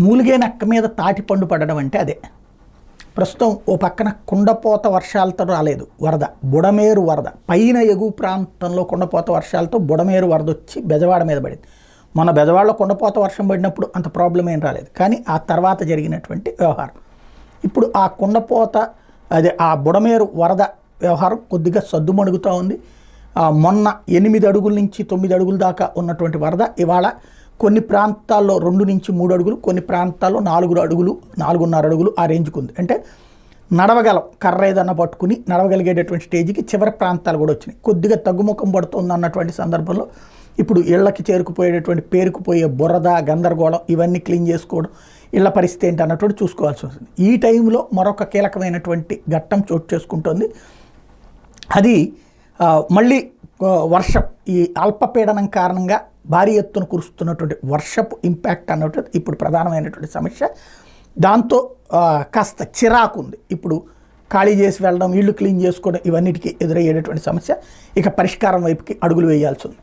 మూలిగే నక్క మీద తాటిపండు పడడం అంటే అదే. ప్రస్తుతం ఓ పక్కన కుండపోత వర్షాలతో రాలేదు వరద, బుడమేరు వరద, పైన ఎగువ ప్రాంతంలో కుండపోత వర్షాలతో బుడమేరు వరద వచ్చి బెజవాడ మీద పడింది. మన బెజవాడలో కుండపోత వర్షం పడినప్పుడు అంత ప్రాబ్లం ఏం రాలేదు, కానీ ఆ తర్వాత జరిగినటువంటి వ్యవహారం ఇప్పుడు ఆ కుండపోత ఆ బుడమేరు వరద వ్యవహారం కొద్దిగా సద్దుమణుగుతూ ఉంది. మొన్న 8 అడుగుల నుంచి 9 అడుగుల దాకా ఉన్నటువంటి వరద ఇవాళ కొన్ని ప్రాంతాల్లో 2 నుంచి 3 అడుగులు, కొన్ని ప్రాంతాల్లో 4 అడుగులు 4.5 అడుగులు ఆ రేంజ్కి ఉంది. అంటే నడవగలం, కర్ర ఏదన్నా పట్టుకుని నడవగలిగేటటువంటి స్టేజ్కి చివరి ప్రాంతాలు కూడా వచ్చినాయి. కొద్దిగా తగ్గుముఖం పడుతుంది అన్నటువంటి సందర్భంలో ఇప్పుడు ఇళ్లకి చేరుకుపోయేటటువంటి పేరుకుపోయే బురద, గందరగోళం ఇవన్నీ క్లీన్ చేసుకోవడం, ఇళ్ల పరిస్థితి ఏంటి అన్నటువంటి చూసుకోవాల్సి వస్తుంది. ఈ టైంలో మరొక కీలకమైనటువంటి ఘట్టం చోటు చేసుకుంటుంది. అది మళ్ళీ వర్షం, ఈ అల్పపీడనం కారణంగా భారీ ఎత్తున కురుస్తున్నటువంటి వర్షపు ఇంపాక్ట్ అన్నటువంటి ఇప్పుడు ప్రధానమైనటువంటి సమస్య. దాంతో కాస్త చిరాకు ఉంది. ఇప్పుడు ఖాళీ చేసి వెళ్ళడం, ఇళ్ళు క్లీన్ చేసుకోవడం ఇవన్నిటికీ ఎదురయ్యేటటువంటి సమస్య. ఇక పరిష్కారం వైపుకి అడుగులు వేయాల్సి ఉంది.